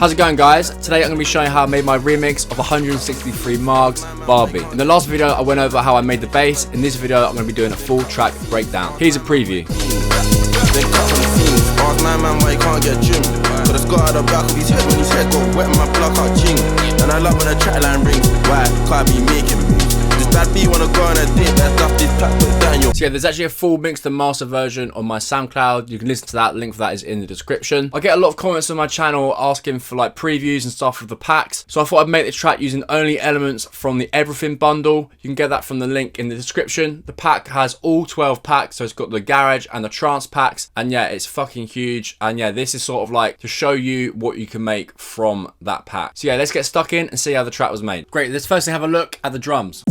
How's it going, guys? Today I'm going to be showing how I made my remix of 163 Marg's Barbie. In the last video I went over how I made the bass. In this video I'm going to be doing a full track breakdown. Here's a preview. So yeah, there's actually a full mixed and master version on my SoundCloud. You can listen to that, link for that is in the description. I get a lot of comments on my channel asking for like previews and stuff of the packs, so I thought I'd make the track using only elements from the Everything bundle. You can get that from the link in the description. The pack has all 12 packs, so it's got the garage and the trance packs, and yeah, it's fucking huge. And yeah, this is sort of like to show you what you can make from that pack. So yeah, let's get stuck in and see how the track was made. Great, let's firstly have a look at the drums.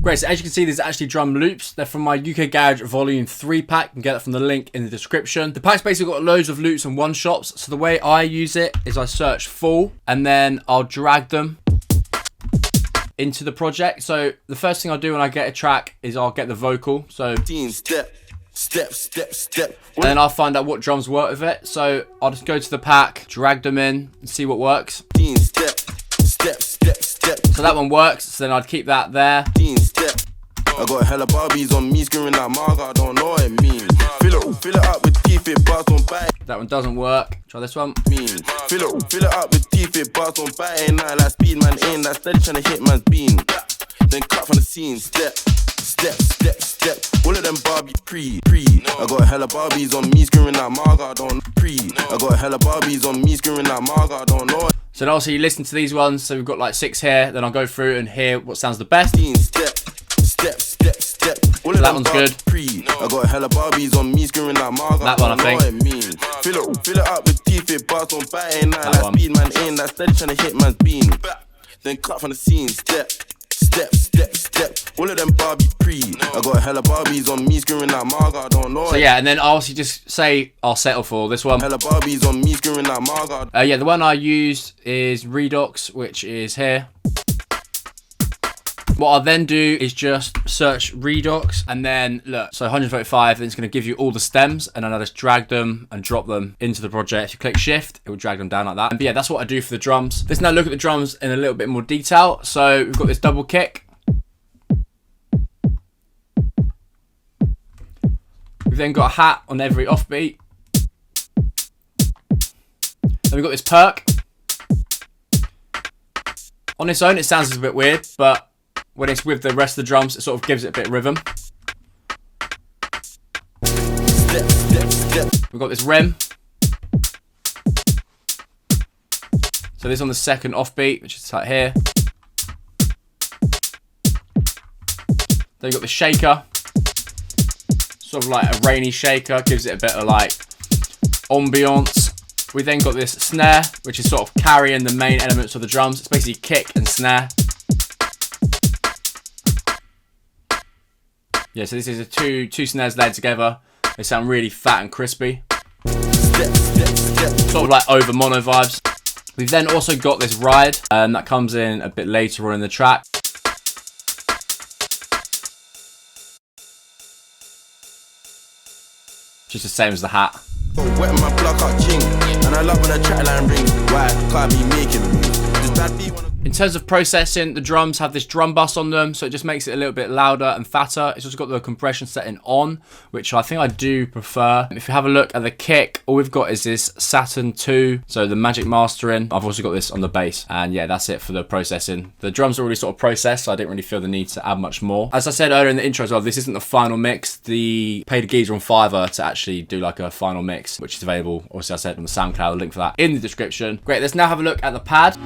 Great, so as you can see, there's actually drum loops. They're from my UK Garage Volume 3 pack. You can get that from the link in the description. The pack's basically got loads of loops and one-shots. So the way I use it is I search full, and then I'll drag them into the project. So the first thing I'll do when I get a track is I'll get the vocal. So step, and then I'll find out what drums work with it. So I'll just go to the pack, drag them in, and see what works. So that one works, so then I'd keep that there. I got hella Barbies on me screaming that Marg, I don't know what it means. Fill it up with teeth, it bars on bite. That one doesn't work. Try this one. Fill it up with teeth, it bars on bite. Ain't nothing like speed, man. Ain't that steady trying to hit man's beam. Then cut from the scene, step. All of them Barbie pre. I got hella Barbies on me screaming that Marg, I don't I got hella Barbies on me screaming that Marg, I don't know. So then also you listen to these ones. So we've got like 6 here. Then I'll go through and hear what sounds the best. Step. So that one's good. I got hella Barbies on me screaming that Marg. That one I think. Fill it up with teeth, it bars on bite. Ain't nothing like speed, man. Ain't that steady trying to hit man's beam. Then cut from the scene, step. All of them Barbie pre. I got hella Barbies on me screaming that Marg, I don't know. So yeah, and then I'll also just say I'll settle for this one. Hella Barbies on me screaming that Marg. Yeah, the one I used is Redox, which is here. What I'll then do is just search Redox, and then look, so 135, then it's going to give you all the stems, and then I'll just drag them and drop them into the project. If you click shift, it will drag them down like that. But yeah, that's what I do for the drums. Let's now look at the drums in a little bit more detail. So we've got this double kick. We've then got a hat on every offbeat. Then we've got this perk. On its own, it sounds a bit weird, but when it's with the rest of the drums, it sort of gives it a bit of rhythm. We've got this rem. So this on the second offbeat, which is right here. Then you've got the shaker. Sort of like a rainy shaker, gives it a bit of like ambiance. We then got this snare, which is sort of carrying the main elements of the drums. It's basically kick and snare. Yeah, so this is a two snares laid together. They sound really fat and crispy. Sort of like Overmono vibes. We've then also got this ride, and that comes in a bit later on in the track. Just the same as the hat. In terms of processing, the drums have this drum bus on them, so it just makes it a little bit louder and fatter. It's also got the compression setting on, which I think I do prefer. If you have a look at the kick, all we've got is this Saturn 2, so the Magic Mastering. I've also got this on the bass, and yeah, that's it for the processing. The drums are already sort of processed, so I didn't really feel the need to add much more. As I said earlier in the intro as well, this isn't the final mix. The paid a geezer on Fiverr to actually do like a final mix, which is available, obviously I said, on the SoundCloud, link for that in the description. Great, let's now have a look at the pad.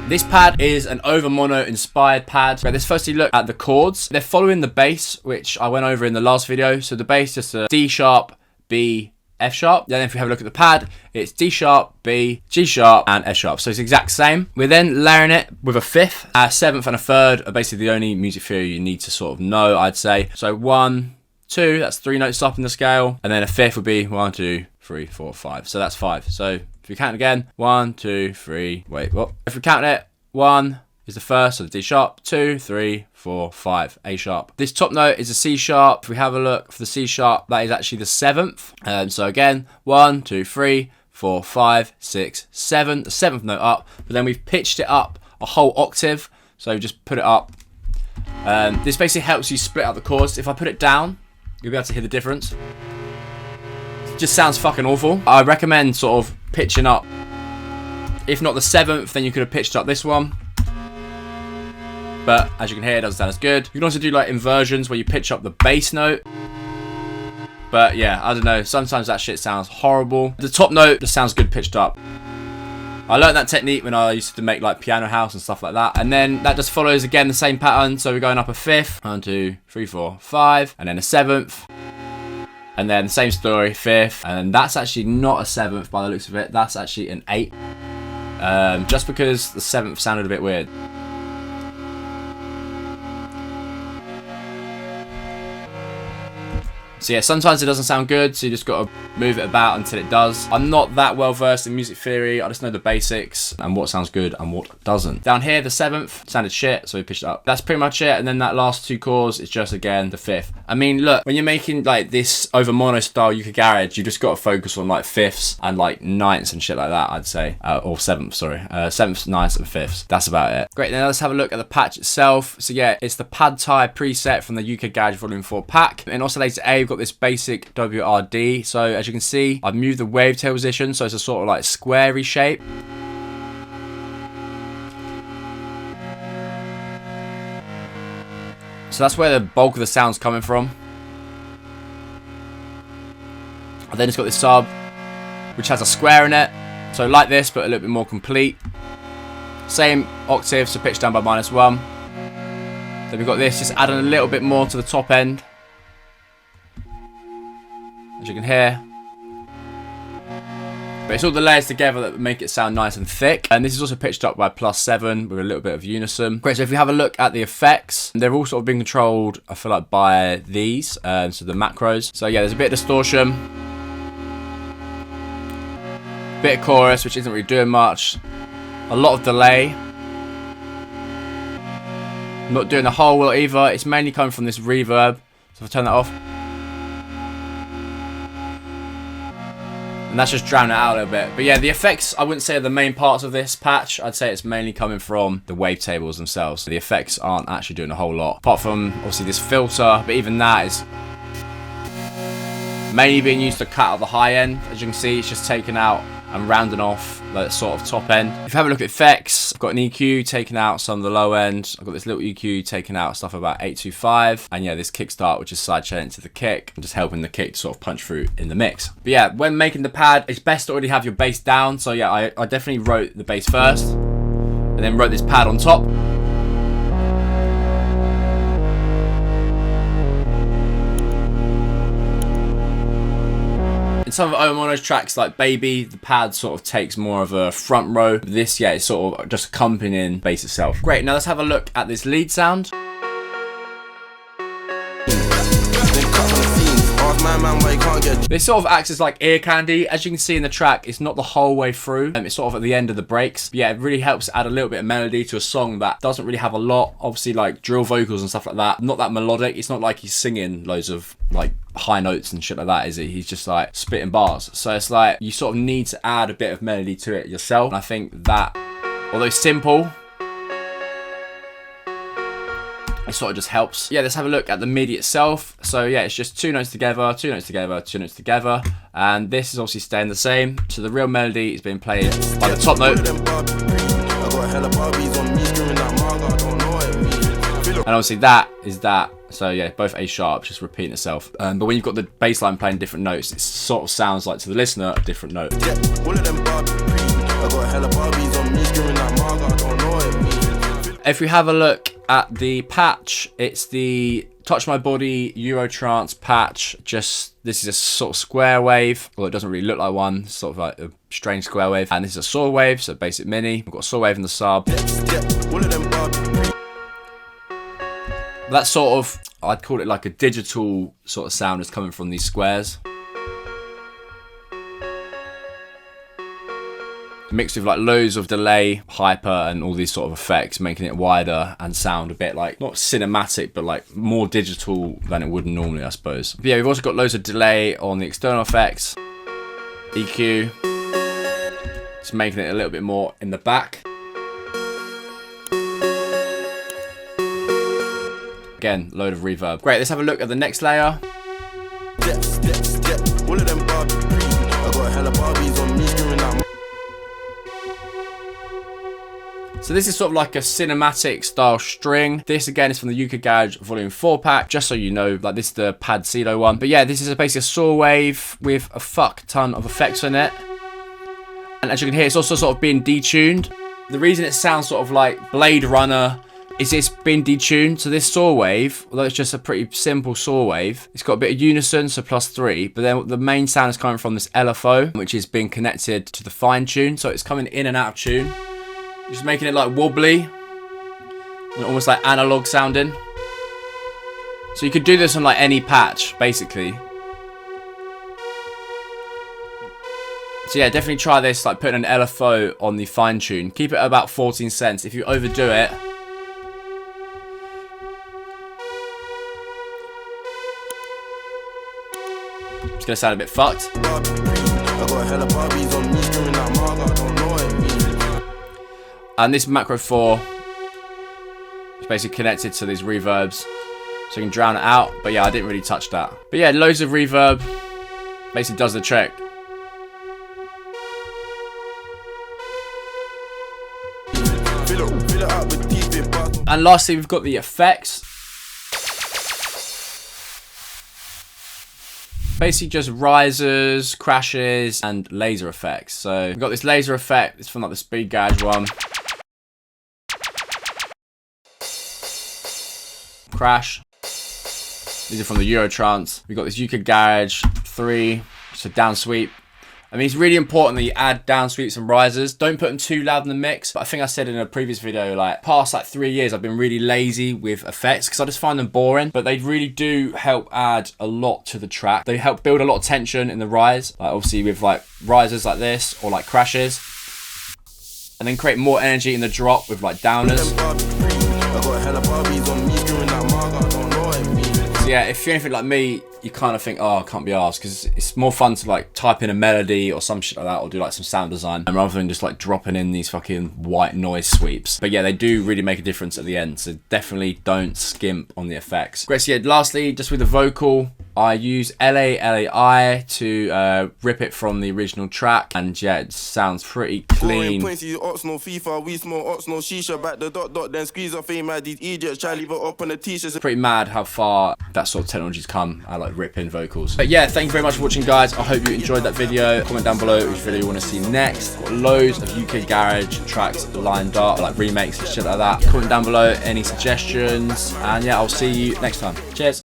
This pad is an Overmono inspired pad. Right, let's firstly look at the chords. They're following the bass, which I went over in the last video. So the bass just a D sharp, B, F sharp. Then if we have a look at the pad, it's D sharp, B, G sharp, and F sharp. So it's the exact same. We're then layering it with a fifth. A seventh and a third are basically the only music theory you need to sort of know, I'd say. So 1, 2, that's 3 notes up in the scale. And then a fifth would be 1, 2, 3, 4, 5. So that's 5. So if we count again, 1, 2, 3, wait, what? If we count it, 1, is the first, so the D sharp, 2, 3, 4, 5, A sharp. This top note is a C sharp. If we have a look for the C sharp, that is actually the 7th. So again, 1, 2, 3, 4, 5, 6, 7, the 7th note up, but then we've pitched it up a whole octave, so just put it up. This basically helps you split out the chords. If I put it down, you'll be able to hear the difference. It just sounds fucking awful. I recommend sort of pitching up. If not the 7th, then you could have pitched up this one. But as you can hear, it doesn't sound as good. You can also do like inversions where you pitch up the bass note. But yeah, I don't know. Sometimes that shit sounds horrible. The top note just sounds good pitched up. I learned that technique when I used to make like piano house and stuff like that. And then that just follows again the same pattern. So we're going up a 5th. 1, 2, 3, 4, 5. And then a 7th. And then same story, 5th. And that's actually not a 7th by the looks of it. That's actually an 8. Just because the 7th sounded a bit weird. So yeah, sometimes it doesn't sound good, so you just got to move it about until it does. I'm not that well versed in music theory. I just know the basics and what sounds good and what doesn't. Down here, the 7th sounded shit, so we pitched it up. That's pretty much it. And then that last 2 chords is just again the 5th. I mean, look, when you're making like this Overmono style ukgarage, you just got to focus on like 5ths and like 9ths and shit like that, I'd say. Or 7th, sorry. 7ths, 9ths and 5ths. That's about it. Great, then let's have a look at the patch itself. So yeah, it's the Pad Thai preset from the ukgarage Volume 4 pack. In oscillator A, we've got this basic WRD. So as you can see, I've moved the wavetail position, so it's a sort of like squarey shape. So that's where the bulk of the sound's coming from. And then it's got this sub, which has a square in it. So like this, but a little bit more complete. Same octave, so pitched down by -1. Then we've got this, just adding a little bit more to the top end. As you can hear. But it's all the layers together that make it sound nice and thick. And this is also pitched up by +7 with a little bit of unison. Great, so if we have a look at the effects, they're all sort of being controlled, I feel like, by these. So the macros. So yeah, there's a bit of distortion. Bit of chorus, which isn't really doing much. A lot of delay. Not doing the whole lot either. It's mainly coming from this reverb. So if I turn that off. And that's just drowning it out a little bit. But yeah, the effects, I wouldn't say are the main parts of this patch. I'd say it's mainly coming from the wavetables themselves. The effects aren't actually doing a whole lot. Apart from, obviously, this filter. But even that is mainly being used to cut out the high end. As you can see, it's just taken out and rounding off the sort of top end. If you have a look at effects, I've got an EQ taking out some of the low end. I've got this little EQ taking out stuff about 825. And yeah, this kickstart, which is sidechaining to the kick, and just helping the kick to sort of punch through in the mix. But yeah, when making the pad, it's best to already have your bass down. So yeah, I definitely wrote the bass first, and then wrote this pad on top. In some of Overmono's tracks like Baby, the pad sort of takes more of a front row. This, yeah, is sort of just accompanying bass itself. Great, now let's have a look at this lead sound. This sort of acts as like ear candy. As you can see in the track, it's not the whole way through. It's sort of at the end of the breaks. But yeah, it really helps add a little bit of melody to a song that doesn't really have a lot. Obviously, like drill vocals and stuff like that. Not that melodic. It's not like he's singing loads of like high notes and shit like that, is it? He's just like spitting bars. So it's like you sort of need to add a bit of melody to it yourself. And I think that, although simple, it sort of just helps. Yeah, let's have a look at the MIDI itself. So yeah, it's just 2 notes together, 2 notes together, 2 notes together. And this is obviously staying the same. So the real melody is being played by the top note. And obviously that is that. So yeah, both A sharp, just repeating itself. But when you've got the bass line playing different notes, it sort of sounds like to the listener a different note. If we have a look at the patch, it's the Touch My Body Eurotrance patch. Just, this is a sort of square wave. Well, it doesn't really look like one. It's sort of like a strange square wave. And this is a saw wave, so basic mini. We've got a saw wave in the sub. That sort of, I'd call it like a digital sort of sound is coming from these squares. mixed with like loads of delay, hyper, and all these sort of effects, making it wider and sound a bit like, not cinematic, but like more digital than it would normally, I suppose. But yeah, we've also got loads of delay on the external effects, EQ, just making it a little bit more in the back. Again, load of reverb. Great, let's have a look at the next layer. So this is sort of like a cinematic style string. This again is from the ukgarage volume 4 pack, just so you know, like this is the Pad Cedo one. But yeah, this is basically a saw wave with a fuck ton of effects in it. And as you can hear, it's also sort of being detuned. The reason it sounds sort of like Blade Runner is it's been detuned. So this saw wave, although it's just a pretty simple saw wave, it's got a bit of unison, so +3, but then the main sound is coming from this LFO, which is being connected to the fine tune, so it's coming in and out of tune, just making it like wobbly and almost like analog sounding. So you could do this on like any patch, basically. So yeah, definitely try this, like putting an LFO on the fine tune. Keep it at about 14 cents. If you overdo it, it's gonna sound a bit fucked. And this macro 4 is basically connected to these reverbs, so you can drown it out. But yeah, I didn't really touch that. But yeah, loads of reverb basically does the trick. And lastly, we've got the effects. Basically just risers, crashes, and laser effects. So we've got this laser effect, it's from like the Speed Garage one. Crash. These are from the Eurotrance. We've got this ukgarage 3, so down sweep. I mean, it's really important that you add down sweeps and risers. Don't put them too loud in the mix. But I think I said in a previous video, like past like 3 years, I've been really lazy with effects because I just find them boring. But they really do help add a lot to the track. They help build a lot of tension in the rise. Like obviously with like risers like this or like crashes. And then create more energy in the drop with like downers. So yeah, if you're anything like me, you kind of think, oh, I can't be arsed, because it's more fun to like type in a melody or some shit like that, or do like some sound design, and rather than just like dropping in these fucking white noise sweeps. But yeah, they do really make a difference at the end, so definitely don't skimp on the effects. Great, so yeah, lastly, just with the vocal, I use LAI to rip it from the original track, and yeah, it sounds pretty clean. It's pretty mad how far that sort of technology's come. I like ripping vocals. But yeah, thank you very much for watching, guys. I hope you enjoyed that video. Comment down below which video you want to see next. Got loads of ukgarage tracks lined up, like remakes and shit like that. Comment down below any suggestions, and yeah, I'll see you next time. Cheers.